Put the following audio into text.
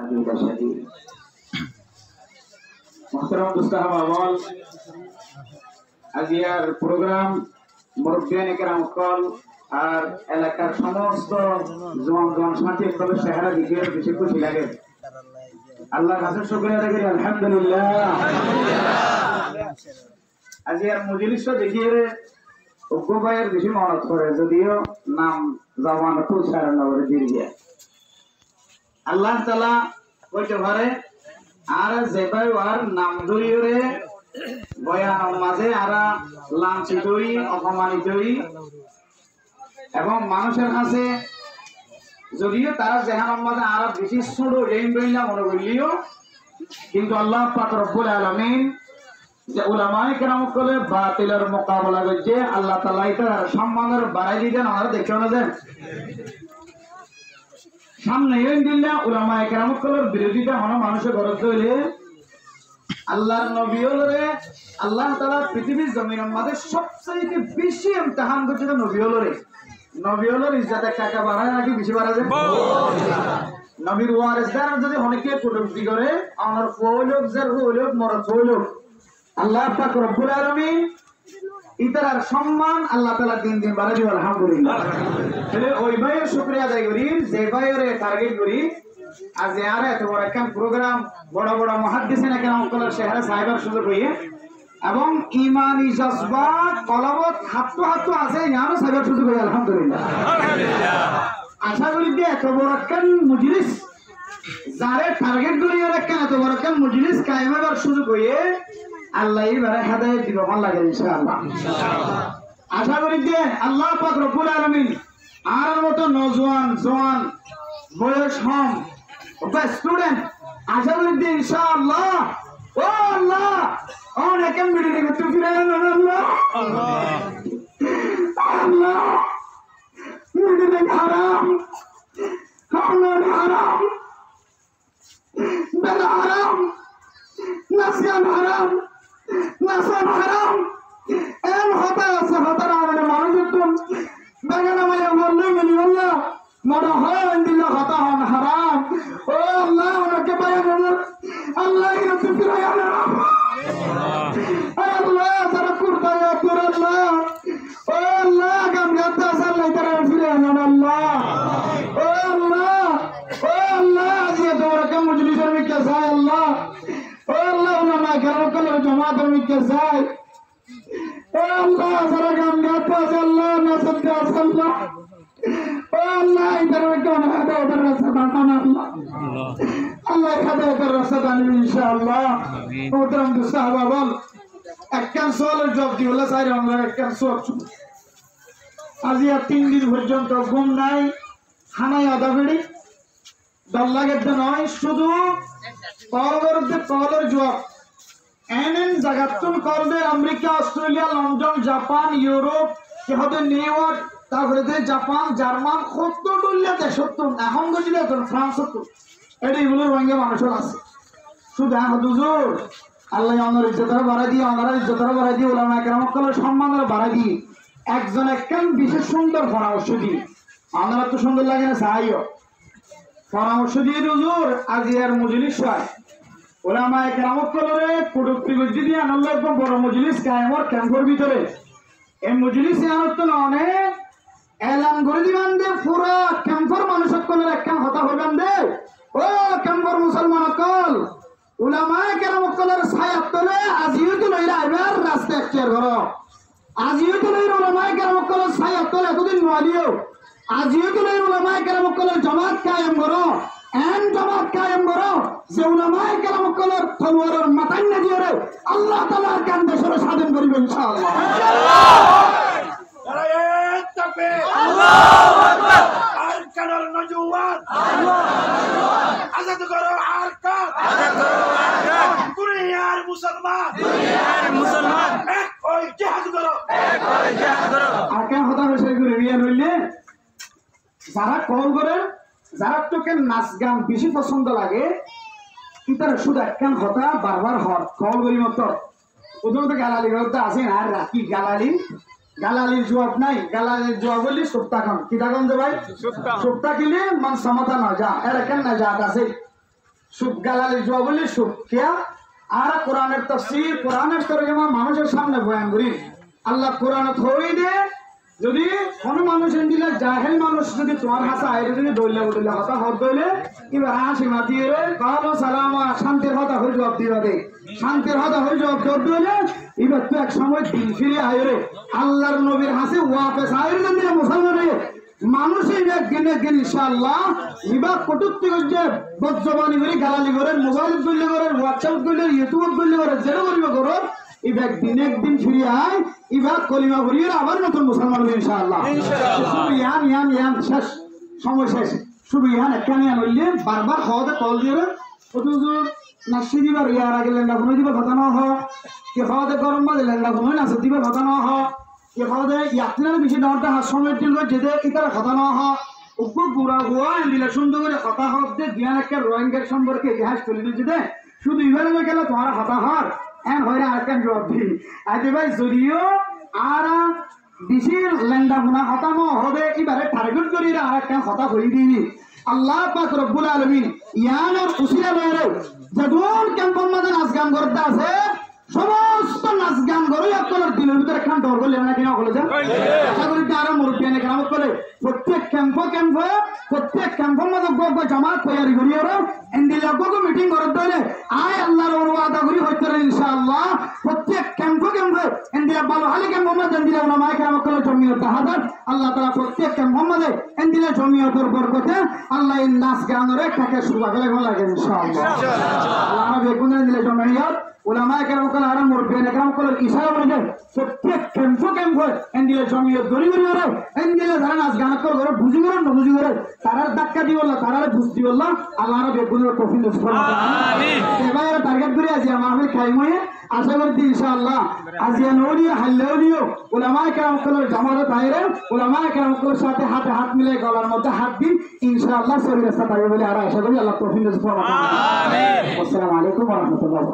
حميدا شديد محترم دوستان আওয়াল আজিয়ার programme মুরব্বিয়ানে কেরাম call আর এলাকার সমস্ত জওয়ান সাথীভাবে চেহারা দেখে বেশি খুশি লাগে আল্লাহর কাছে শুকরিয়া আদায় করি আলহামদুলিল্লাহ আজিয়ার মজলিসটা দেখিয়ে উগ্রবাইয়ের বেশি মনত করে যদিও নাম জওয়ান তো সারা নগরে দিয়ে আল্লাহ তাআলা কইতে পারে আর যেবাই আর নাম ধরিয়ে বয়ান মাঝে আরা লাঞ্ছিতই অপমানিতই এবং মানুষের কাছে যদিও তারা যেহান মাঝে আরা বেশি ছোট রেইন বইলা মনে করলিও কিন্তু আল্লাহ পাক রব্বুল আলামিন যে উলামায়ে কেরাম কলে বাতিলের মোকাবেলা করছে আল্লাহ তাআলা এটা সম্মানের বাড়াই দিবেন আমরা দেখো না দেন সামনে ইনদিল্লাহ উলামায়ে কেরাম কলের বিরোধিতা হন মানুষের গরজ হইলে আল্লাহর নবী হলরে আল্লাহ তাআলা পৃথিবীর জমিনের মধ্যে সবচেয়ে বেশি ইমতিহান করছে নবী হলর ইজ্জতে কাকা বাড়ায় নাকি বেশি বাড়া যায় নবীর ওয়ারিসদার যদি অনেকে কটূক্তি করে আমার কওলক যার কওলক মরদ কওলক আল্লাহ পাক রব্বুল আলামিন ইতার সম্মান আল্লাহ তাআলা দিন দিন বাড়াই দিবেন আলহামদুলিল্লাহ তাহলে ওই ভাইয়ের শুকরিয়া আদায় করি যে ভাইয়ের টার্গেট করি আজ আর এত বড় একটা প্রোগ্রাম বড় বড় মুহাদ্দিসিন কেরাম কলের চেহারা সাহেবের সুযোগ হইয়ে এবং ঈমানি জজবাত কলবত হাতটো আছে ইয়ানো সাহেবের সুযোগ হইয়ে আলহামদুলিল্লাহ আশা করি যে এত বড় একটা মজলিস যারে টার্গেট করি একটা এত বড় একটা মজলিস কায়েম হবার সুযোগ হইয়ে আল্লাহ এবারে হেদায়েত দিব ভালো লাগে ইনশাআল্লাহ আশা করি যে আল্লাহ পাক রব্বুল আলামিন আর মতো নওজোয়ান জওয়ান বয়স কম বা স্টুডেন্ট আশা করি যে ইনশাআল্লাহ ও আল্লাহ অনেক মিডিয়ে করতে ফিরে আল্লাহ আল্লাহ মিডিয়ে হারাম খাওয়ার হারাম বেলা হারাম নাসিয়ান হারাম নাসান হারাম এম হতা আছে হতার আরে মানুষের তো বেগানা মায়া বললে মিলি আল্লাহ মনে হয় দিল্লা হতা হন হারাম ও আল্লাহ ওনাকে বায়ান আল্লাহ ইরাতে ফিরায়া না আল্লাহ তারা কুরতায়া তোর আল্লাহ ও আল্লাহ গামগাতে আসাল্লাহ তারা ফিরায়া না আল্লাহ ও আল্লাহ যে তোর কা মজলিসের মিকে যায় আল্লাহ ও আল্লাহ ওনা কেরাম কলের জামাতের মিকে যায় ও আল্লাহ যারা গামগাতে আসাল্লাহ নাসতে আসাল্লাহ ও আল্লাহ ইদার কোন হাদায়েতের রাস্তা বানান আল্লাহ আল্লাহ হাদায়েতের রাস্তা বানান ইনশাআল্লাহ মোহতরম সাহাবা বল একখান সোয়ালের জবাব দিওলা চাই আমরা একখান সোয়াল আজ আর 3 দিন পর্যন্ত ঘুম নাই খানাই আদা বেড়ি দল লাগে নয় শুধু কলের জবাব এনএন জায়গাতুন কলবে America Australia London Japan Europe কেহতে নিউ ইয়র্ক তারপরে জাপান জার্মান 70 ডুল্লা দেশ 70 এখন গজিলে ফ্রান্স 70 এগুলোর ভাঙ্গে মানুষের আছে শুধু হুজুর আল্লাহ আমার ইজ্জতরা বাড়াই দিয়ে ওনারা ইজ্জতরা বাড়াই দিয়ে উলামা কেরাম কলের সম্মানরা বাড়াই দিয়ে একজন একখান বিশেষ সুন্দর পরামর্শ দিয়ে আমরা তো সুন্দর লাগে না সাহায্য পরামর্শ দিয়ে হুজুর আজ এর মজলিস হয় উলামা কেরাম কলের প্রযুক্তি গজ্জি দিয়ে আনন্দ একদম বড় মজলিস কায়েমর ক্যাম্পের ভিতরে এই মজলিস আনন্দ অনেক এলান করে দিবেন দে পুরা ক্যাম্পের মানুষের কলের একখান হতা হবেন দে ও ক্যাম্পের মুসলমান কল উলামায়ে কেরাম কলের ছায়াত তলে আজিও তো লইরা আইবার রাস্তা এক্তিয়ার করো আজিও তো লইরা উলামায়ে কেরাম কলের ছায়াত তলে এতদিন নদিও আজিও তো লইরা উলামায়ে কেরাম কলের জামাত কায়েম করো এন জামাত কায়েম করো যে উলামায়ে কেরাম কলের তলোয়ারের মাথায় না দিয়ে রে আল্লাহ তাআলার কান দেশের স্বাধীন করিবে ইনশাআল্লাহ নারায়ে তাকবীর আল্লাহু আকবার আর কানার নজওয়ান আজাদ করো আর কান আজাদ করো আর কান দুনিয়ার মুসলমান এক ওই জিহাদ করো আর কেন কথা হইছে গুলো রিয়ান হইলে যারা কল করে যারা তোকে নাচ গান বেশি পছন্দ লাগে ইতার শুধু একখান কথা বারবার হর কল করি মতো প্রথমত গালালি করতে আসে না আর রাখি গালালির জবাব নাই গালালির জবাব বললি সপ্তাহ খান কি থাকুন যে ভাই সপ্তাহ কিলে মান সমাধান হয় যা এর কেন না যা আছে সুখ গালালি জোয়া বলি সুখ কিয়া আর কোরআনের তাফসীর কোরআনের তরজমা মানুষের সামনে বয়ান করি আল্লাহ কোরআন থই দে যদি কোন মানুষ দিলে জাহেল মানুষ যদি তোমার হাসা আইরে যদি দইলে উঠলে কথা হদ দইলে এবার হাসি মাতিয়ে রে কালো সালামা শান্তির কথা হয়ে জবাব দিবা দে শান্তির কথা হয়ে জবাব দিলে এবার তো এক সময় দিন ফিরে আইরে আল্লাহর নবীর হাসি ওয়াপেস আইরে দিলে মুসলমানে মানুষের একদিন একদিন ইনশাআল্লাহ ইবা কটুক্তি করছে বজ্রবাণী করে গালালি করে মোবাইল করলে করে হোয়াটসঅ্যাপ করলে ইউটিউব করলে করে যেটা করবে করো ইবা একদিন ফিরে আয় ইবা কলিমা ভরিয়ে আবার নতুন মুসলমান হবে ইনশাআল্লাহ শুধু ইয়ান শেষ সময় শেষ শুধু ইয়ান একটা ইয়ান হইলে বারবার খাওয়াতে কল দিয়ে কত নাচি দিবার ইয়ার আগে লেঙ্গা ঘুমে দিবার কথা না হয় কে খাওয়াতে গরম বাজে লেঙ্গা ঘুমে নাচ দিবার কথা না হয় কে খাওয়াতে ইয়াত্রীরা বেশি ডরটা হাত সময় দিল যেতে ইতারা কথা না হয় উপ পুরা হুয়া দিলে সুন্দর করে কথা হোক যে দিয়ান একটা রোহিঙ্গার সম্পর্কে ইতিহাস তুলে দিচ্ছে দে শুধু ইভারে গেলে তোমার হতা হর এন হয়ে আরেকটা জবাব দিই আইতে ভাই যদিও আর বেশি লেঙ্গা গুণা হতানো হবে এবারে টার্গেট করি আরেকটা কথা হয়ে দিই আল্লাহ পাক রব্বুল আলামিন ইয়ানোর উসিলা লয়ে যদুন ক্যাম্পের মধ্যে নাচ গান করতে আছে সমস্ত নাচ গান করে আপনার দিনের ভিতরে খান ডর করলে না কিনা বলে যান আশা করি তারা মুরব্বিয়ান কেরাম করে প্রত্যেক ক্যাম্পের মধ্যে গো জামাত তৈরি করি ওরা এন্ডিলা গো মিটিং করতে হলে আয় আল্লাহর ওয়াদা করি হইতে ইনশাআল্লাহ প্রত্যেক ক্যাম্পে এন্ডিলা ভালো হালি ক্যাম্প মধ্যে এন্ডিলা ওলামায়ে কেরাম করে জমিয়ত হাজার আল্লাহ তাআলা প্রত্যেক ক্যাম্প মধ্যে এন্ডিলা জমিয়তের বরকতে আল্লাহ এই নাচ গানের কাকে সুবা গেলে লাগে ইনশাআল্লাহ আল্লাহ বেগুন এন্ডিলা Jamiat ulama keram kala aram murbiyane keram kala isara bole proত্যেক ক্যাম্প এন্ডিলে জমিয়ত গরি ওরে এন্ডিলে যারা নাচ গান করে বুঝি করে না বুঝি করে তারার ধাক্কা দি বললা তারারে বুঝতি বললা আল্লাহর বেগুনের তৌফিক দান করুন আমিন এবারে টার্গেট করে আজি মাহফিল কায়েমে আশা করি ইনশাআল্লাহ আজিয়া নওরিয়া হাল্লাউলিও ulama keram kala জামাতে তাইরে ulama keram kala সাথে হাতে হাত মিলে গলার মধ্যে হাত দিন ইনশাআল্লাহ সরি রাস্তা পাবে বলে আর আশা করি আল্লাহ তৌফিক দান করুন আমিন আসসালামু আলাইকুম ওয়া রাহমাতুল্লাহ